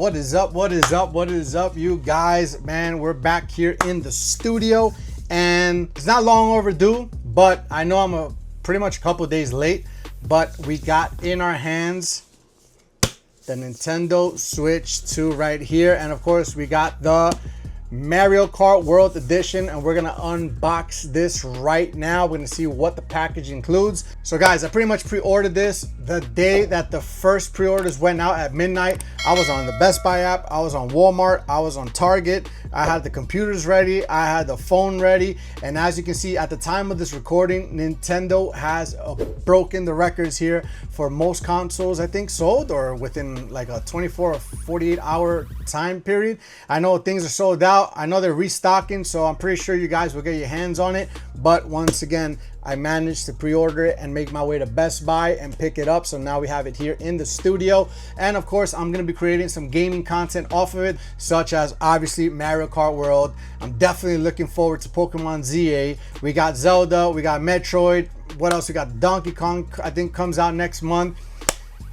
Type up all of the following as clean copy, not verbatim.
What is up? What is up? What is up, you guys? Man, we're back here in the studio, and it's not long overdue, but I know I'm pretty much a couple days late, but we got in our hands the Nintendo Switch 2 right here, and of course we got the Mario Kart World Edition, and we're gonna unbox this right now. We're gonna see what the package includes. So guys, I pretty much pre-ordered this the day that the first pre-orders went out at midnight. I was on the Best Buy app, I was on Walmart, I was on Target. I had the computers ready, I had the phone ready, and as you can see at the time of this recording, Nintendo has broken the records here for most consoles I think sold, or within like a 24 or 48 hour time period. I know things are sold out. I know they're restocking, so I'm pretty sure you guys will get your hands on it. But once again, I managed to pre-order it and make my way to Best Buy and pick it up. So now we have it here in the studio. And of course, I'm going to be creating some gaming content off of it, such as obviously Mario Kart World. I'm definitely looking forward to Pokemon ZA. We got Zelda, we got Metroid. What else? We got Donkey Kong, I think comes out next month.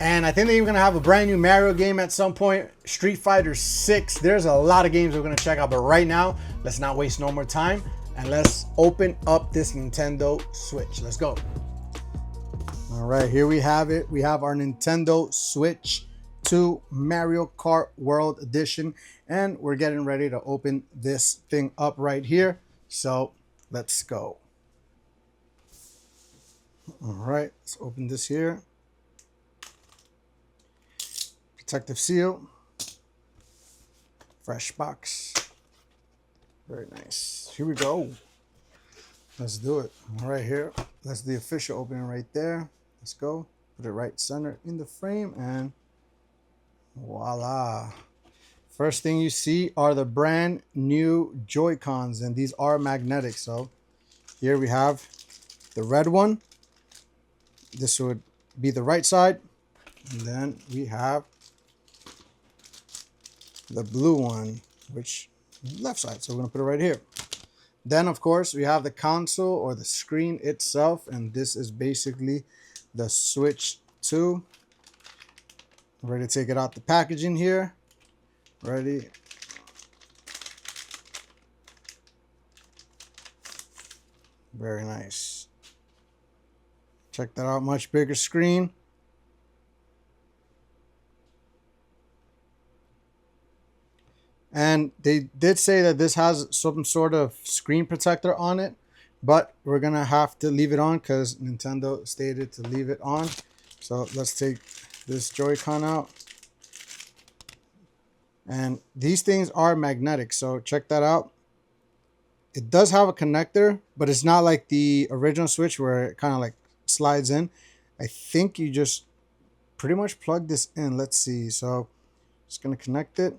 And I think they're even gonna have a brand new Mario game at some point. Street Fighter 6. There's a lot of games we're gonna check out, but right now, let's not waste no more time and let's open up this Nintendo Switch. Let's go. All right, here we have it. We have our Nintendo Switch 2 Mario Kart World Edition, and we're getting ready to open this thing up right here. So let's go. All right, let's open this here. Protective seal, fresh box, very nice. Here we go. Let's do it. All right, here, that's the official opening right there. Let's go. Put it right center in the frame, and voila. First thing you see are the brand new Joy-Cons, and these are magnetic. So here we have the red one. This would be the right side, and then we have the blue one, which left side. So we're gonna put it right here. Then of course we have the console or the screen itself, and this is basically the Switch 2. Ready to take it out the packaging here. Ready. Very nice. Check that out, much bigger screen. And they did say that this has some sort of screen protector on it, but we're gonna have to leave it on because Nintendo stated to leave it on. So let's take this Joy-Con out. And these things are magnetic, so check that out. It does have a connector, but it's not like the original Switch where it kind of like slides in. I think you just pretty much plug this in. Let's see. So just gonna connect it.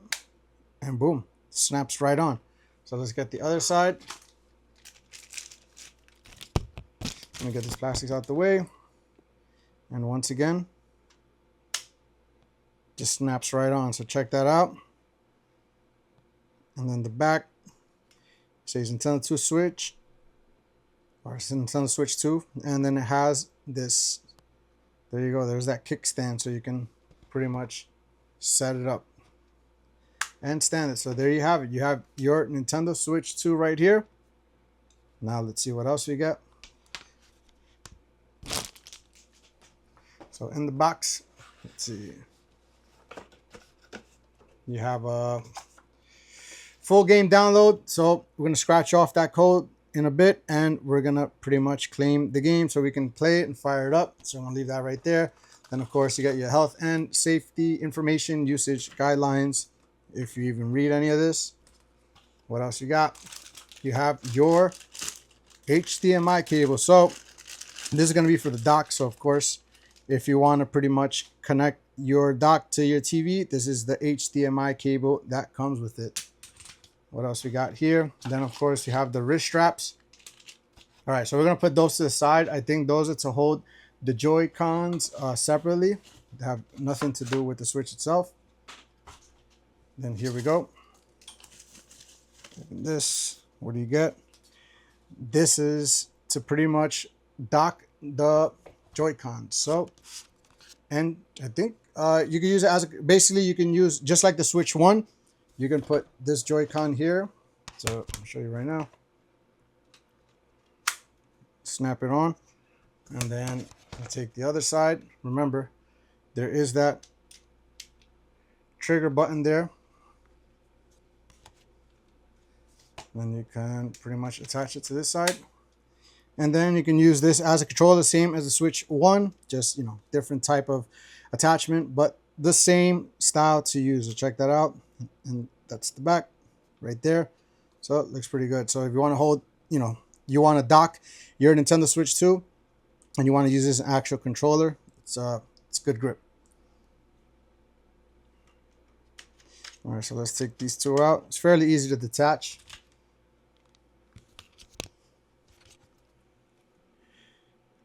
And boom, snaps right on. So let's get the other side. Let me get these plastics out the way. And once again, just snaps right on. So check that out. And then the back says Nintendo 2 Switch, or Nintendo Switch 2. And then it has this, there you go, there's that kickstand, so you can pretty much set it up and stand it. So there you have it. You have your Nintendo Switch 2 right here. Now let's see what else we got. So in the box, let's see. You have a full game download. So we're going to scratch off that code in a bit, and we're going to pretty much claim the game so we can play it and fire it up. So I'm going to leave that right there. Then of course you got your health and safety information, usage guidelines, if you even read any of this. What else you got? You have your HDMI cable. So this is going to be for the dock. So of course, if you want to pretty much connect your dock to your TV, this is the HDMI cable that comes with it. What else we got here? Then of course you have the wrist straps. All right, so we're going to put those to the side. I think those are to hold the Joy-Cons separately. They have nothing to do with the Switch itself. Then here we go. This, what do you get? This is to pretty much dock the Joy-Cons. So, and I think You can use it as basically you can use just like the Switch 1. You can put this Joy-Con here. So I'll show you right now. Snap it on, and then I'll take the other side. Remember, there is that trigger button there. Then you can pretty much attach it to this side. And then you can use this as a controller, same as the Switch 1, just, you know, different type of attachment, but the same style to use. So check that out. And that's the back right there. So it looks pretty good. So if you want to hold, you know, you want to dock your Nintendo Switch 2 and you want to use this as an actual controller, it's good grip. All right, so let's take these two out. It's fairly easy to detach.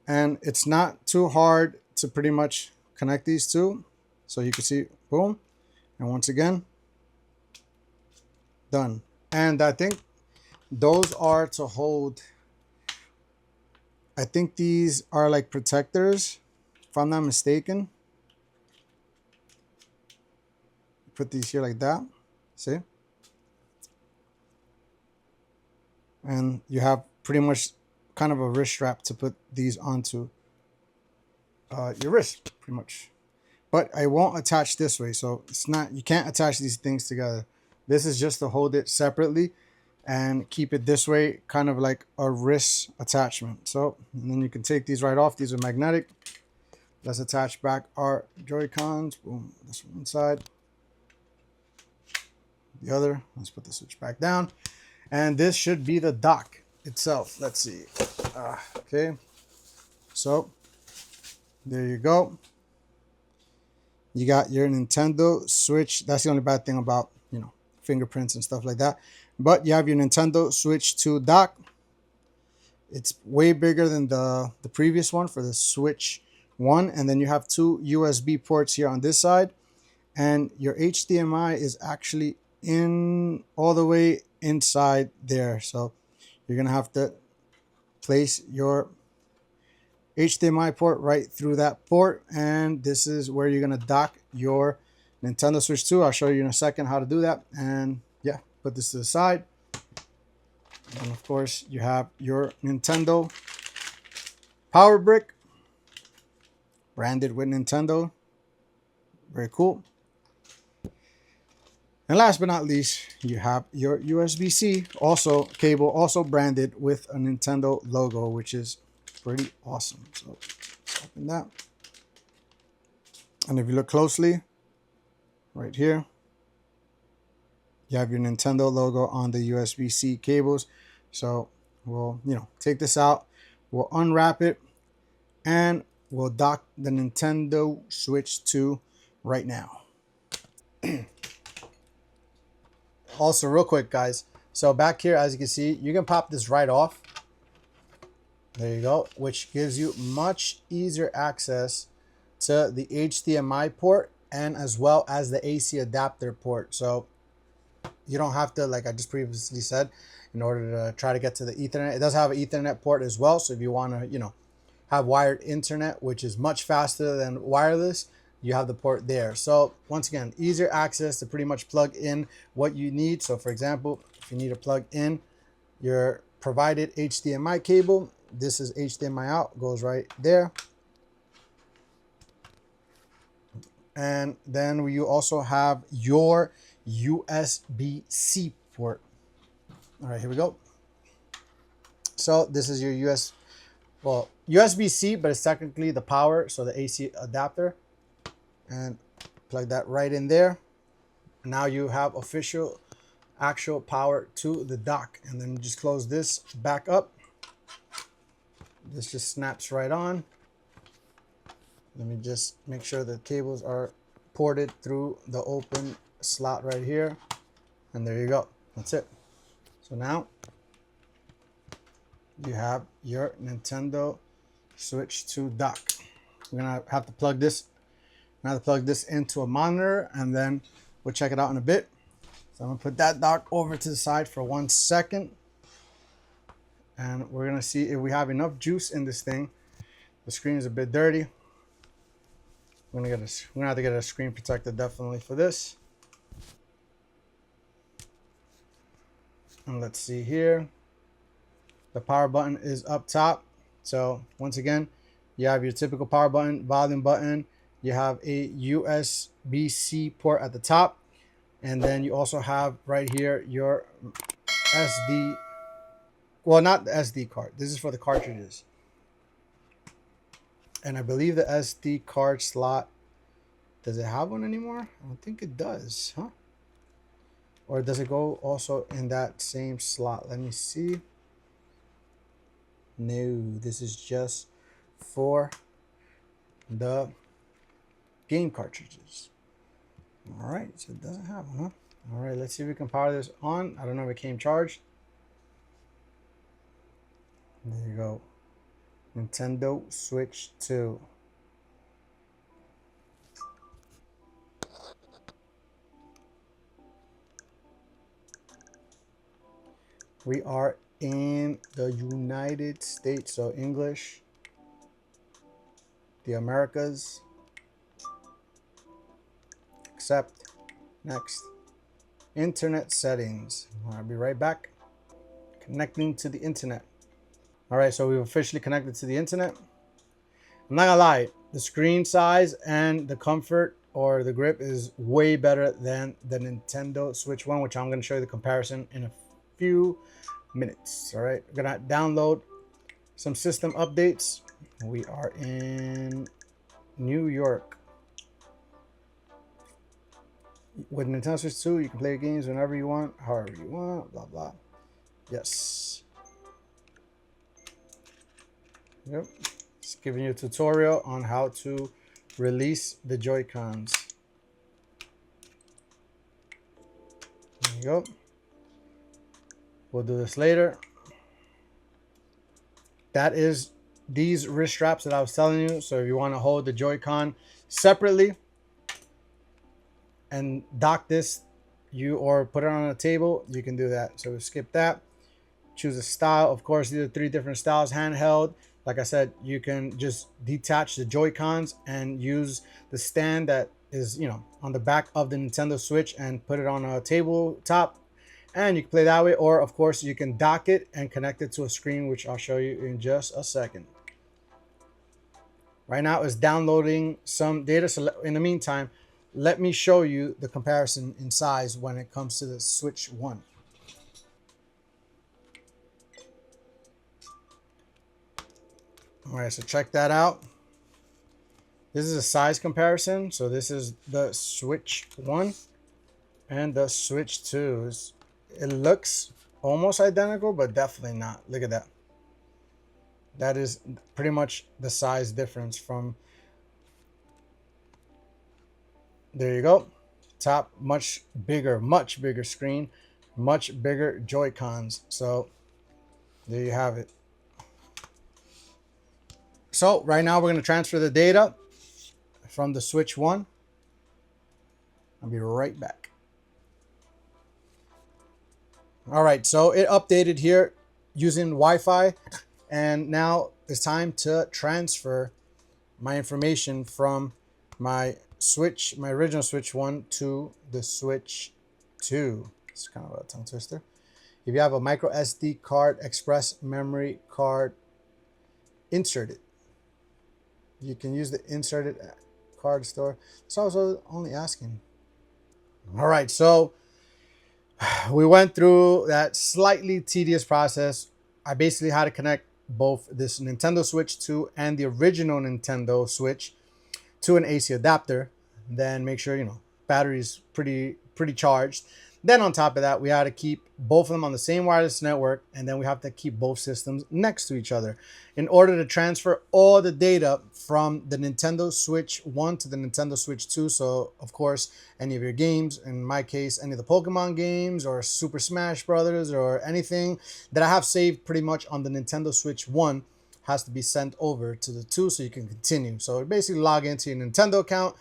And it's not too hard to pretty much connect these two. So you can see, boom. And once again, done. And I think those are to hold, I think these are like protectors, if I'm not mistaken. Put these here like that, see? And you have pretty much kind of a wrist strap to put these onto your wrist, pretty much. But I won't attach this way, so it's not, you can't attach these things together. This is just to hold it separately and keep it this way, kind of like a wrist attachment. So, and then you can take these right off. These are magnetic. Let's attach back our Joy-Cons. Boom, this one side. The other, let's put the Switch back down. And this should be the dock itself. Let's see. Okay, so there you go. You got your Nintendo Switch. That's the only bad thing about, you know, fingerprints and stuff like that. But you have your Nintendo Switch 2 dock. It's way bigger than the previous one for the Switch 1. And then you have two USB ports here on this side. And your HDMI is actually in all the way inside there. So you're going to have to place your HDMI port right through that port, and this is where you're going to dock your Nintendo Switch 2. I'll show you in a second how to do that. And yeah, put this to the side. And of course, you have your Nintendo power brick branded with Nintendo. Very cool. And last but not least, you have your USB-C also cable, also branded with a Nintendo logo, which is pretty awesome. So let's open that. And if you look closely, right here, you have your Nintendo logo on the USB-C cables. So we'll, you know, take this out, we'll unwrap it, and we'll dock the Nintendo Switch 2 right now. Also, real quick, guys. So back here, as you can see, you can pop this right off. There you go, which gives you much easier access to the HDMI port and as well as the AC adapter port. So you don't have to, like I just previously said, in order to try to get to the Ethernet. It does have an Ethernet port as well. So if you want to, you know, have wired internet, which is much faster than wireless, you have the port there. So once again, easier access to pretty much plug in what you need. So for example, if you need to plug in your provided HDMI cable, this is HDMI out, goes right there. And then you also have your USB-C port. All right, here we go. So this is your USB-C, but it's technically the power, so the AC adapter. And plug that right in there. Now you have actual power to the dock. And then just close this back up. This just snaps right on. Let me just make sure the cables are ported through the open slot right here. And there you go. That's it. So now you have your Nintendo Switch 2 dock. We're gonna have to plug this. Into a monitor, and then we'll check it out in a bit. So I'm gonna put that dock over to the side for 1 second, and we're gonna see if we have enough juice in this thing. The screen is a bit dirty. We're gonna have to get a screen protector definitely for this. And let's see here. The power button is up top. So once again, you have your typical power button, volume button. You have a USB-C port at the top. And then you also have right here your SD. Well, not the SD card. This is for the cartridges. And I believe the SD card slot, does it have one anymore? I don't think it does, huh? Or does it go also in that same slot? Let me see. No, this is just for the game cartridges. All right, so it doesn't have one, huh? All right, let's see if we can power this on. I don't know if it came charged. There you go. Nintendo Switch 2. We are in the United States, so English, the Americas. Accept. Next. Internet settings. I'll be right back. Connecting to the internet. All right, so we've officially connected to the internet. I'm not gonna lie, the screen size and the comfort or the grip is way better than the Nintendo Switch 1, which I'm gonna show you the comparison in a few minutes. All right, we're gonna download some system updates. We are in New York. With Nintendo Switch 2, you can play games whenever you want, however you want, blah, blah. Yes. Yep. Just giving you a tutorial on how to release the Joy-Cons. There you go. We'll do this later. That is these wrist straps that I was telling you. So if you want to hold the Joy-Con separately and dock this, or put it on a table, you can do that. So we'll skip that. Choose a style. Of course, these are 3 different styles. Handheld. Like I said, you can just detach the Joy-Cons and use the stand that is, on the back of the Nintendo Switch and put it on a tabletop, and you can play that way. Or of course, you can dock it and connect it to a screen, which I'll show you in just a second. Right now it's downloading some data. So in the meantime, let me show you the comparison in size when it comes to the Switch 1. All right, so check that out. This is a size comparison. So this is the Switch 1 and the Switch 2. It looks almost identical, but definitely not. Look at that. That is pretty much the size difference from. There you go. Top, much bigger screen, much bigger Joy-Cons. So there you have it. So right now we're going to transfer the data from the Switch 1. I'll be right back. All right, so it updated here using Wi-Fi, and now it's time to transfer my information from my Switch, my original Switch 1 to the Switch 2. It's kind of a tongue twister. If you have a micro SD card, express memory card, insert it. You can use the inserted card store. It's also only asking. All right, so we went through that slightly tedious process. I basically had to connect both this Nintendo Switch 2 and the original Nintendo Switch to an AC adapter. Then make sure, battery's pretty charged. Then on top of that, we had to keep both of them on the same wireless network, and then we have to keep both systems next to each other in order to transfer all the data from the Nintendo Switch 1 to the Nintendo Switch 2. So, of course, any of your games, in my case, any of the Pokemon games or Super Smash Brothers or anything that I have saved pretty much on the Nintendo Switch 1 has to be sent over to the 2 so you can continue. So basically log into your Nintendo account,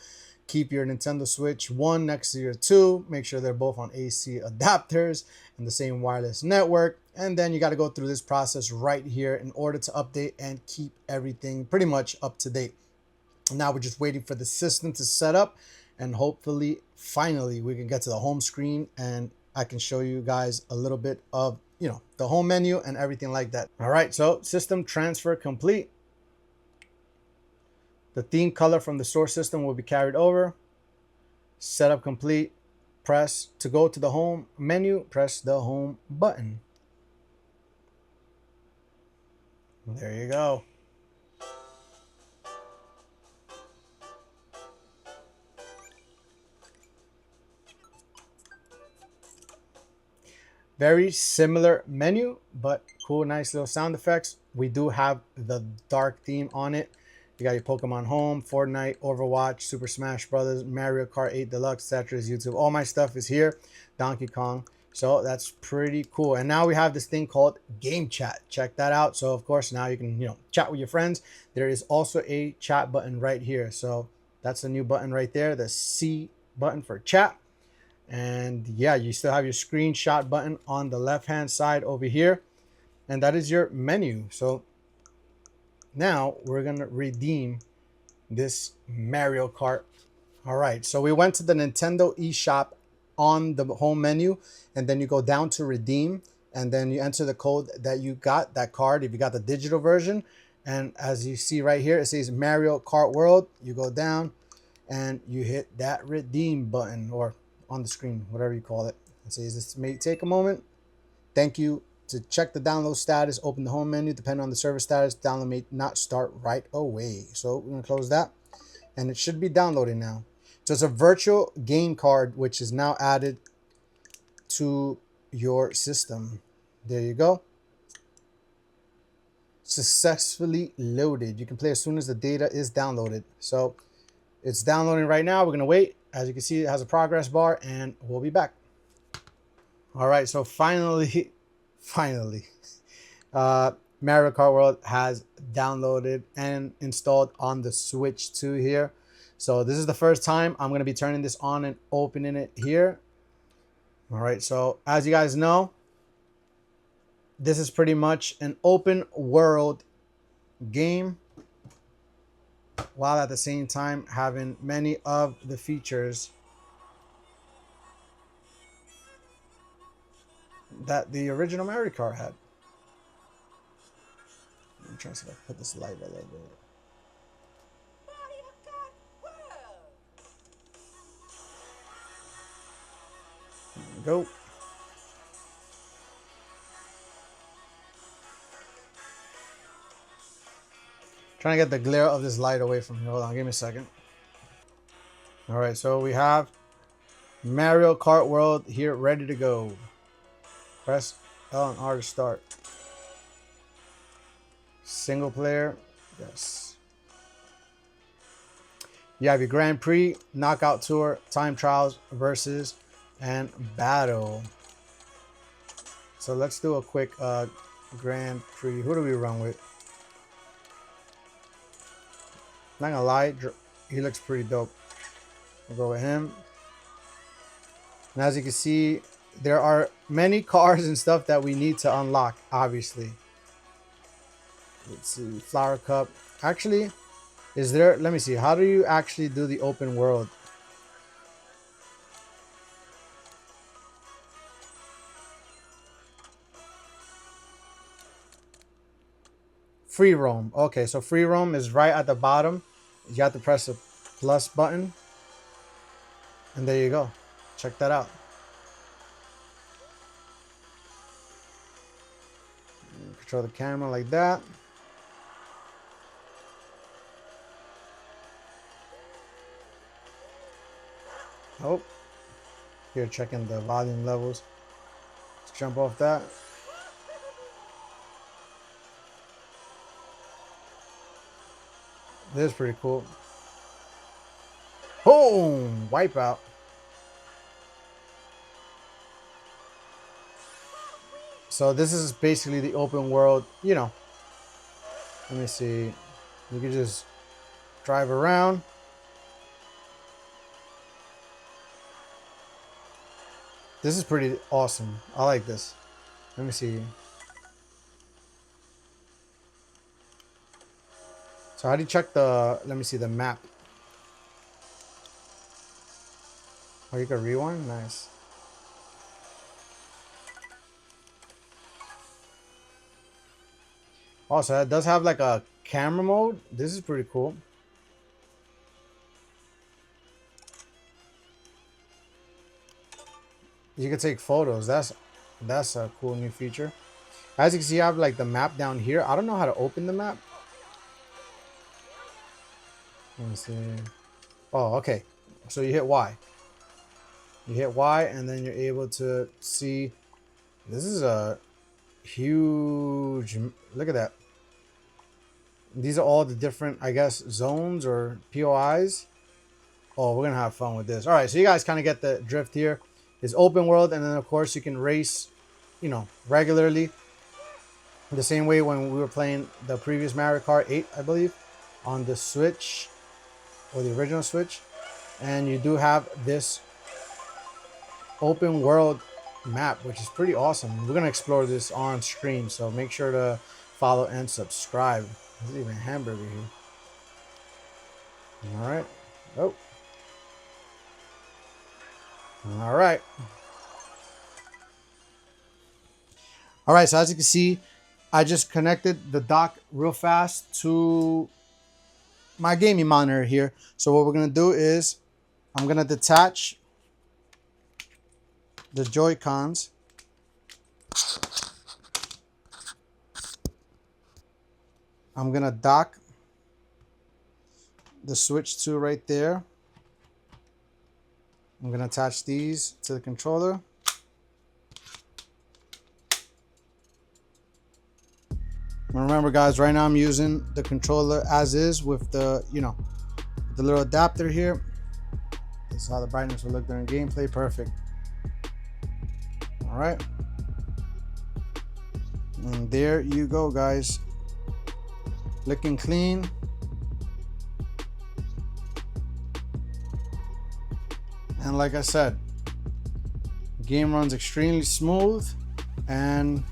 keep your Nintendo Switch 1 next to your 2. Make sure they're both on AC adapters and the same wireless network. And then you got to go through this process right here in order to update and keep everything pretty much up to date. Now we're just waiting for the system to set up, and hopefully, finally, we can get to the home screen and I can show you guys a little bit of, the home menu and everything like that. All right, so system transfer complete. The theme color from the source system will be carried over. Setup complete. Press to go to the home menu, press the home button. There you go. Very similar menu, but cool, nice little sound effects. We do have the dark theme on it. You got your Pokemon Home, Fortnite, Overwatch, Super Smash Brothers, Mario Kart 8 Deluxe, Tetris, YouTube. All my stuff is here. Donkey Kong. So that's pretty cool. And now we have this thing called Game Chat. Check that out. So of course now you can, chat with your friends. There is also a chat button right here. So that's the new button right there, the C button for chat. And yeah, you still have your screenshot button on the left hand side over here, and that is your menu. So now we're gonna redeem this Mario Kart. All right, so we went to the Nintendo eShop on the home menu, and then you go down to redeem, and then you enter the code that you got, that card, if you got the digital version. And as you see right here, it says Mario Kart World. You go down and you hit that redeem button, or on the screen, whatever you call it. It says this may take a moment. Thank you. To check the download status, open the home menu. Depending on the server status, download may not start right away. So we're going to close that, and it should be downloading now. So it's a virtual game card, which is now added to your system. There you go. Successfully loaded. You can play as soon as the data is downloaded. So it's downloading right now. We're going to wait. As you can see, it has a progress bar, and we'll be back. All right, so finally, Mario Kart World has downloaded and installed on the Switch 2 here. So this is the first time I'm going to be turning this on and opening it here. All right, so as you guys know, this is pretty much an open world game, while at the same time having many of the features that the original Mario Kart had. I'm trying to see if I can put this light a little bit. There we go. Trying to get the glare of this light away from here. Hold on, give me a second. All right, so we have Mario Kart World here, ready to go. Press L and R to start. Single player, yes. You have your Grand Prix, Knockout Tour, Time Trials, Versus, and Battle. So let's do a quick Grand Prix. Who do we run with? Not gonna lie, he looks pretty dope. We'll go with him. And as you can see, there are many cars and stuff that we need to unlock, obviously. Let's see, Flower Cup. Actually, is there, let me see, how do you actually do the open world? Free roam. Okay, so free roam is right at the bottom. You have to press the plus button. And there you go. Check that out. Control the camera like that. Oh. Here, checking the volume levels. Let's jump off that. This is pretty cool. Boom! Wipeout. So this is basically the open world, you know. Let me see. You can just drive around. This is pretty awesome. I like this. Let me see. So how do you check the, let me see the map. Oh, you can rewind? Nice. Also, it does have like a camera mode. This is pretty cool. You can take photos. That's a cool new feature. As you can see, I have like the map down here. I don't know how to open the map. Let me see. Oh, okay. So you hit Y. You hit Y, and then you're able to see. This is a huge. Look at that. These are all the different, I guess, zones or POIs. Oh, we're gonna have fun with this. All right, so you guys kind of get the drift here. It's open world, and then of course you can race, you know, regularly. The same way when we were playing the previous Mario Kart 8, I believe, on the Switch or the original Switch. And you do have this open world map, which is pretty awesome. We're gonna explore this on stream, so make sure to follow and subscribe. There's even a hamburger here. All right. Oh. All right. All right. So as you can see, I just connected the dock real fast to my gaming monitor here. So what we're gonna do is I'm gonna detach the Joy-Cons. I'm gonna dock the Switch 2 right there. I'm gonna attach these to the controller. Remember guys, right now I'm using the controller as is with the, you know, the little adapter here. This is how the brightness will look during gameplay. Perfect. All right. And there you go, guys. Looking clean. And like I said, game runs extremely smooth. And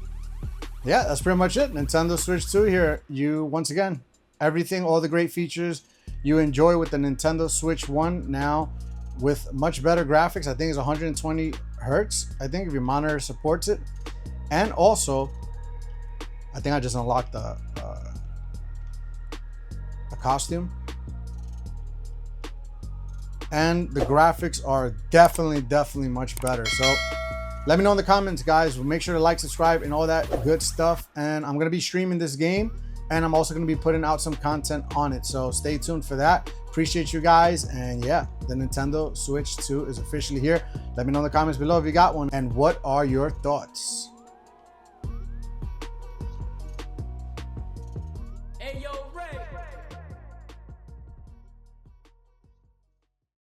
yeah, that's pretty much it. Nintendo Switch 2 here. You, once again, everything, all the great features you enjoy with the Nintendo Switch 1 now with much better graphics. I think it's 120 hertz. I think if your monitor supports it. And also, I think I just unlocked the costume. And the graphics are definitely much better. So let me know in the comments, guys. We'll make sure to like, subscribe, and all that good stuff. And I'm going to be streaming this game, and I'm also going to be putting out some content on it. So stay tuned for that. Appreciate you guys. And yeah, the Nintendo Switch 2 is officially here. Let me know in the comments below if you got one. And what are your thoughts? Hey, yo, Ray.